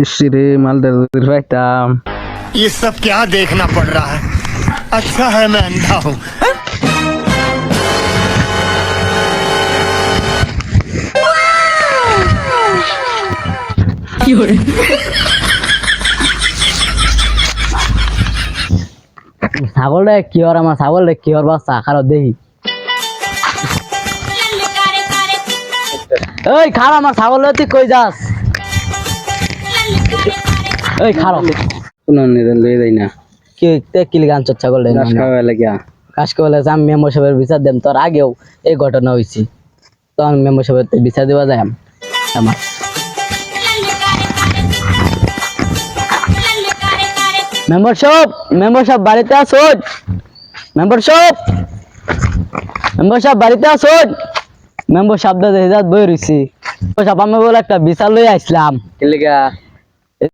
इसी मालदार रहता ये सब क्या देखना पड़ रहा है। अच्छा है मैं अंधा हूँ। ছাগলটা কি আর আমার ছাগলটা কি আর বাচ্চা খারাপ দেখি এই খারাপ আমার ছাগল তুই কই যাস এই খারাপ কোনো নিদল লই যাই না কি কিল গান চচ্চা ছাগল ঘাস খাওয়া লাগিয়া কাজ করে আমি মেম্বার সাহেবের বিচার দেম তোর আগেও এই ঘটনা হয়েছি তখন মেম্বার সাহেবের বিচার দেওয়া যায় আমার মেম্বার সাহেব বাড়িতে আসুন মেম্বার সাহেব বাড়িতে আসুন মেম্বার সাহেব দাদা বই রয়েছি আমি বলে একটা বিচার লই আসলাম কিলিগা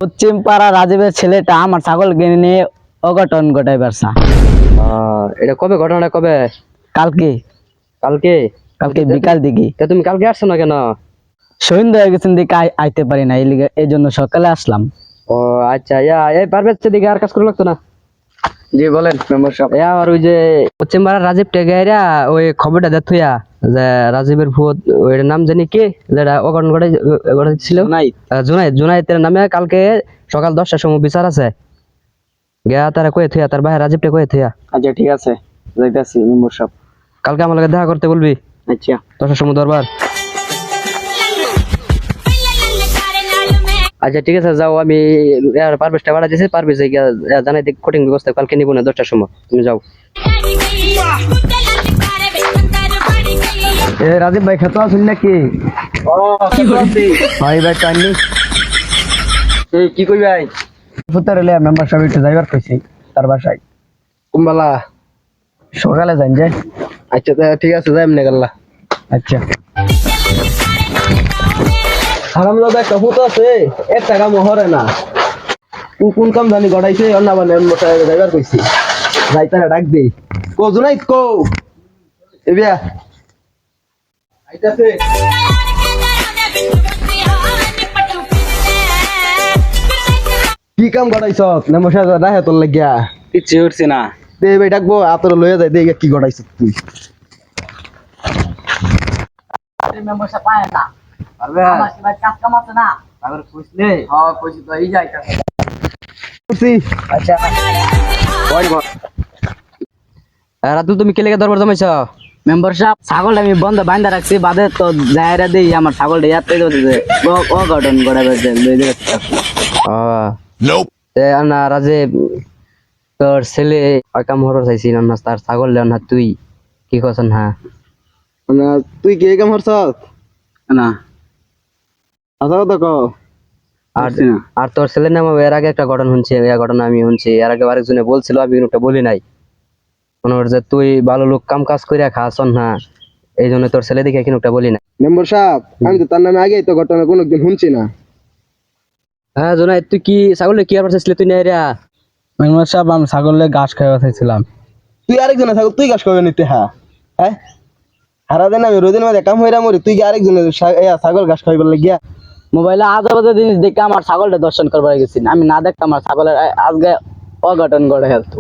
পশ্চিম পাড়া রাজীবের ছেলেটা আমার ছাগল কিনে নিয়ে অঘটন ঘটাই পারছা এটা কবে ঘটনাটা কবে কালকে কালকে কালকে বিকাল দিকে তা তুমি কালকে আসছো না কেন সন্ধ্যা হয়ে গেছেন দিকে আইতে পারি না এই জন্য সকালে আসলাম ও আচ্ছা এই পারভেজ দিকে আর কাজ করে লাগতো না জি বলেন মেম্বার সাহেব আর ওই যে পশ্চিম পাড়ার রাজীব টেগাইরা ওই খবরটা দেখুয়া যে রাজীবের ভূত ওই নাম জানি কি যেটা অঘটন ঘটেছিল জুনাইতের নামে কালকে সকাল 10টার সময় বিচার আছে গিয়া তারা কয়ে থুয়া তার ভাই রাজীবটা কয়ে থুয়া আচ্ছা ঠিক আছে যাইতাছি মেম্বার সাহেব কালকে আমার লগে দেখা করতে বলবি আচ্ছা 10টার সময় দরবার আচ্ছা ঠিক আছে যাও আমি পারভেজটা বাড়া দিয়েছি পারভেজ জানাই দিক কোটিং ব্যবস্থা কালকে নিব না 10টার সময় তুমি যাও এ রাজীব ভাই খেতে আসুন নাকি ভাই ভাই টাইনি কি কই ভাই ফুতার এলে মেম্বার সাহেব একটু যাইবার কইছি তার বাসায় কুম্বালা সকালে যান যে আচ্ছা ঠিক আছে যাই এমনি গেল্লা আচ্ছা হারামজাদা একটা ভূত আছে একটা কাম হরে না কোন কাম জানি গড়াইছে অন্য মানে ড্রাইভার কইছি যাইতারে ডাক দেই কো জুনাই কো এবিয়া আইতাছে কি কাম গড়াইছ নমস্কার রাহে তোর লাগিয়া কিচ্ছু উঠছি না দে ভাই ডাকবো আতর লইয়া যাই দে কি গড়াইছ তুই মেম্বার সাহেব পায় না পারবে আমার ভাই কাজ কামাতে না আবার কইছলে হ্যাঁ কইছি তো এই যাই কাছে করছি আচ্ছা রাতুল তুমি কে লেগে দরবার জমাইছ মেম্বার সাহেব ছাগল আমি বন্ধ বাইন্দা রাখছি বাদে তো যায়রা দেই আমার ছাগলটা ইয়াতে দে ও ঘটন ঘটাবে লই দে না রাজীব তোর ছেলে কাম হরর চাইছি না তার ছাগল লেও না তুই কি করছ না না তুই কি কাম হরছ না আচ্ছা কথা কও আর আর তোর ছেলের নামে এর আগে একটা ঘটনা শুনছি এই ঘটনা আমি শুনছি এর আগে আরেকজনে বলছিল আমি কিন্তু বলি নাই মনে হচ্ছে যে তুই ভালো লোক কাম কাজ কইরা খাস না এই জন্য তোর ছেলে দিকে কিন্তু বলি না মেম্বার সাহেব আমি তো তার নামে আগেই তো ঘটনা কোনোদিন শুনছি না হ্যাঁ জোনাই তুই কি ছাগলে কি আর পারছিস তুই নাই রে মেম্বার সাহেব আমি ছাগলে ঘাস খাইয়া চাইছিলাম তুই আরেকজনে থাকো তুই গাছ খাবে নিতে হ্যাঁ হারা দিন আমি রোদিন মধ্যে কাম হইরা মরি তুই কি আরেকজনে ছাগল ঘাস খাইবার লাগিয়া মোবাইলে আজে জিনিস দেখে আমার ছাগলটা দর্শন করবার গেছি আমি না দেখতাম আমার ছাগলের আজকে অঘটন ঘটে হেলতো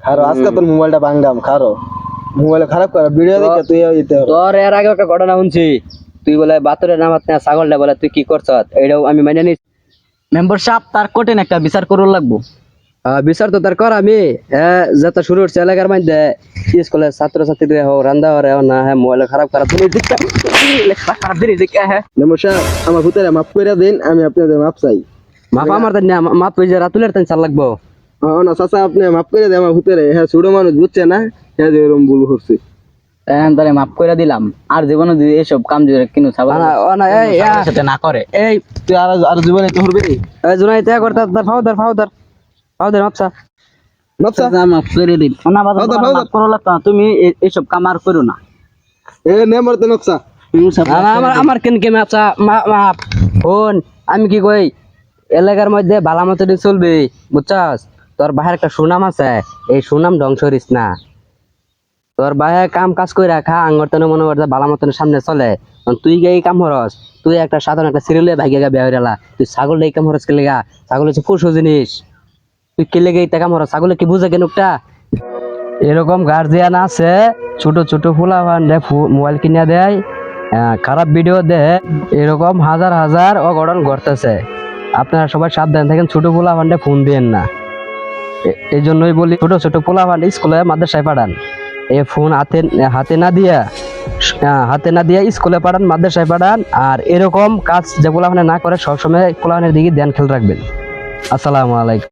খারো আজকে তোর মোবাইলটা ভাঙলাম খারো মোবাইল খারাপ করা ভিডিও দেখে তুই হইতে তোর এর আগে একটা ঘটনা শুনছি তুই বলে বাতরের নামাত না ছাগলটা বলে তুই কি করছ এটাও আমি মানে নি মেম্বার সাহেব তার কঠিন একটা বিচার করুন লাগবো বিচার তো তার কর আমি যত শুরু হচ্ছে এলাকার মধ্যে স্কুলের ছাত্রছাত্রীদের হোক রান্দা হরে না হ্যাঁ মোবাইল খারাপ করা তুমি খারাপ দিনই দেখে হ্যাঁ মেম্বার সাহেব আমার ভূতেরা মাফ করে দিন আমি আপনাদের মাপ চাই মাপ আমার তাই না মাপ ওই যে রাতুলের তাই চাল লাগবো না চাচা আপনি মাফ করে দেন আমার ভূতেরে হ্যাঁ ছোট মানুষ বুঝছে না হ্যাঁ যে এরকম ভুল করছে তারে মাফ করে দিলাম আর জীবনে যদি এসব কাম যদি কিনু ছাগল সেটা না করে এই তুই আর জীবনে তো করবি জুনাই ত্যাগ করতে ফাউদার মাপসা মাপসা মাফ করে দিন না বাবা মাফ করো লাগতো না তুমি এইসব কাম আর করো না এ নে মরতে নকসা আমার কেন কে মাপসা মাপ ফোন আমি কি কই এলাকার মধ্যে ভালো মতো চলবি বুঝছস তোর বাহির একটা সুনাম আছে এই সুনাম ধ্বংস করিস না তোর বাহির কাম কাজ করে রাখা আঙ্গর তনে মনে করছে ভালো মতন সামনে চলে তুই গিয়ে কাম করস তুই একটা সাধারণ একটা সিরিয়ালে ভাইগা গা বেয়া হইরালা তুই ছাগল এই কাম হরস কে লেগা ছাগল হচ্ছে পশু জিনিস তুই কে লেগে এই কাম হরস ছাগলে কি বুঝে কেনুকটা এরকম গার্জিয়ান আছে ছোট ছোট ফুলা ভান্ডে মোবাইল কিনে দেয় খারাপ ভিডিও দেয় এরকম হাজার হাজার অঘটন ঘটতেছে আপনারা সবাই সাবধান থাকেন ছোট পোলা ভান্ডে ফোন দিয়েন না এই জন্যই বলি ছোট ছোট পোলা ভান্ডে স্কুলে মাদ্রাসায় পাঠান এই ফোন হাতে না দিয়া স্কুলে পাঠান মাদ্রাসায় পাঠান আর এরকম কাজ যে পোলা ভান্ডে না করে সবসময় পোলা ভান্ডের দিকে ধ্যান খেয়াল রাখবেন আসসালামু আলাইকুম